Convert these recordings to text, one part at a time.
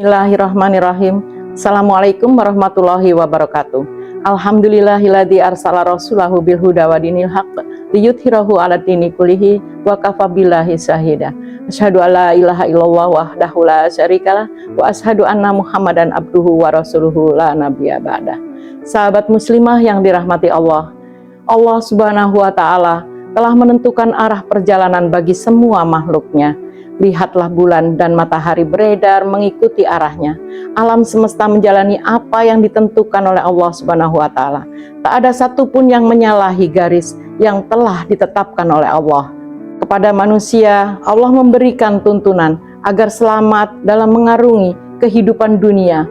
Bismillahirrahmanirrahim. Assalamualaikum warahmatullahi wabarakatuh. Alhamdulillahilladzi arsala rasulahu bil huda wa dinil haqq liyudhhirahu 'ala dini kullihi wa kafa billahi syahida. Asyhadu alla ilaha illallah wahdahu la syarikalah wa asyhadu anna Muhammadan abduhu wa rasuluhu la nabiyya ba'dah. Sahabat muslimah yang dirahmati Allah, Allah Subhanahu wa taala telah menentukan arah perjalanan bagi semua makhluknya. Lihatlah bulan dan matahari beredar mengikuti arahnya. Alam semesta menjalani apa yang ditentukan oleh Allah Subhanahu wa taala. Tak ada satupun yang menyalahi garis yang telah ditetapkan oleh Allah. Kepada manusia, Allah memberikan tuntunan agar selamat dalam mengarungi kehidupan dunia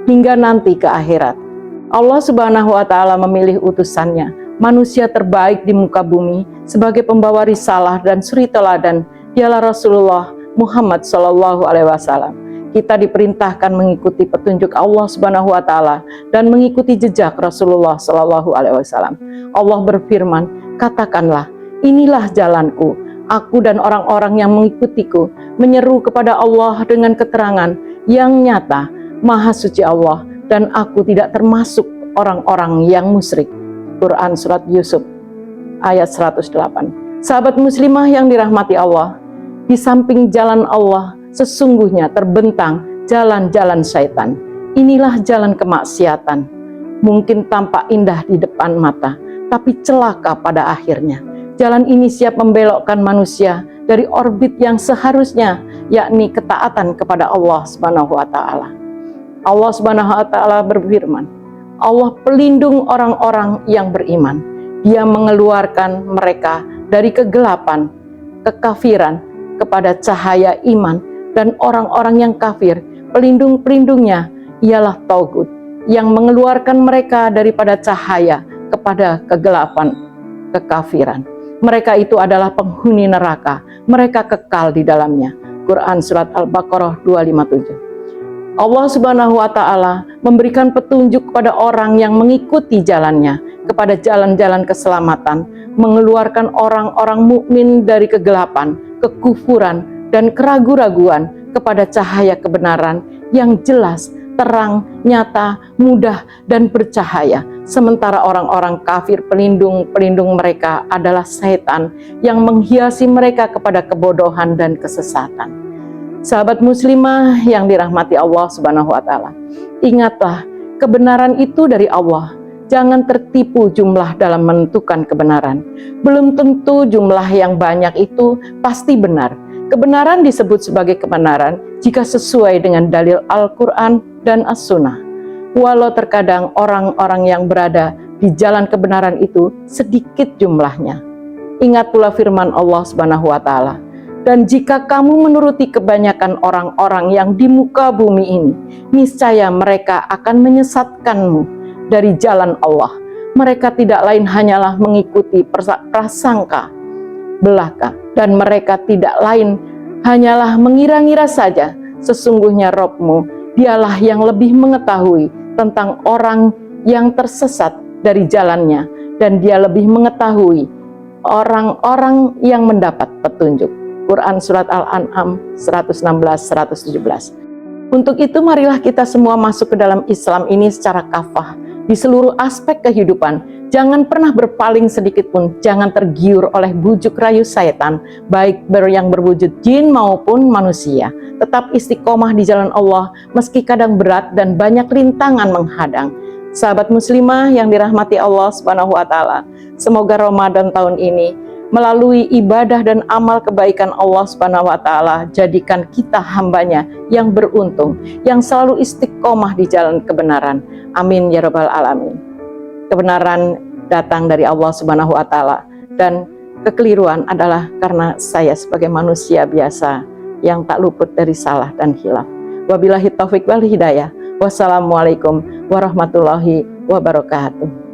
hingga nanti ke akhirat. Allah Subhanahu wa taala memilih utusannya, manusia terbaik di muka bumi, sebagai pembawa risalah dan suri teladan. Dialah Rasulullah Muhammad Sallallahu Alaihi Wasallam. Kita diperintahkan mengikuti petunjuk Allah Subhanahu Wa Taala dan mengikuti jejak Rasulullah Sallallahu Alaihi Wasallam. Allah berfirman, katakanlah, inilah jalanku. Aku dan orang-orang yang mengikutiku menyeru kepada Allah dengan keterangan yang nyata. Maha suci Allah dan aku tidak termasuk orang-orang yang musyrik. Quran Surat Yusuf ayat 108. Sahabat muslimah yang dirahmati Allah, di samping jalan Allah sesungguhnya terbentang jalan-jalan syaitan. Inilah jalan kemaksiatan. Mungkin tampak indah di depan mata, tapi celaka pada akhirnya. Jalan ini siap membelokkan manusia dari orbit yang seharusnya, yakni ketaatan kepada Allah Subhanahu wa taala. Allah Subhanahu wa taala berfirman, Allah pelindung orang-orang yang beriman. Dia mengeluarkan mereka dari kegelapan, kekafiran, kepada cahaya iman, dan orang-orang yang kafir, pelindung-pelindungnya ialah Taugut, yang mengeluarkan mereka daripada cahaya kepada kegelapan, kekafiran. Mereka itu adalah penghuni neraka, mereka kekal di dalamnya. Quran Surat Al-Baqarah 257. Allah Subhanahu wa taala memberikan petunjuk kepada orang yang mengikuti jalannya, kepada jalan-jalan keselamatan, mengeluarkan orang-orang mukmin dari kegelapan, kekufuran, dan keraguan-raguan kepada cahaya kebenaran yang jelas, terang, nyata, mudah, dan bercahaya. Sementara orang-orang kafir, pelindung-pelindung mereka adalah setan yang menghiasi mereka kepada kebodohan dan kesesatan. Sahabat muslimah yang dirahmati Allah Subhanahu wa taala, ingatlah, kebenaran itu dari Allah. Jangan tertipu jumlah dalam menentukan kebenaran. Belum tentu jumlah yang banyak itu pasti benar. Kebenaran disebut sebagai kebenaran jika sesuai dengan dalil Al-Quran dan As-Sunnah. Walau terkadang orang-orang yang berada di jalan kebenaran itu sedikit jumlahnya. Ingat pula firman Allah Subhanahu wa taala, dan jika kamu menuruti kebanyakan orang-orang yang di muka bumi ini, niscaya mereka akan menyesatkanmu dari jalan Allah. Mereka tidak lain hanyalah mengikuti prasangka belaka, dan mereka tidak lain hanyalah mengira-ngira saja. Sesungguhnya Rabb-mu, dialah yang lebih mengetahui tentang orang yang tersesat dari jalannya, dan dia lebih mengetahui orang-orang yang mendapat petunjuk. Quran Surat Al-An'am 116-117. Untuk itu marilah kita semua masuk ke dalam Islam ini secara kafah, di seluruh aspek kehidupan. Jangan pernah berpaling sedikit pun, jangan tergiur oleh bujuk rayu syaitan, baik yang berwujud jin maupun manusia. Tetap istiqomah di jalan Allah, meski kadang berat dan banyak rintangan menghadang. Sahabat muslimah yang dirahmati Allah Subhanahu wa taala, semoga Ramadan tahun ini melalui ibadah dan amal kebaikan Allah Subhanahu wa taala, jadikan kita hambanya yang beruntung, yang selalu istiqomah di jalan kebenaran. Amin ya rabbal alamin. Kebenaran datang dari Allah Subhanahu wa taala, dan kekeliruan adalah karena saya sebagai manusia biasa yang tak luput dari salah dan khilaf. Wabillahi taufik wal hidayah. Wassalamualaikum warahmatullahi wabarakatuh.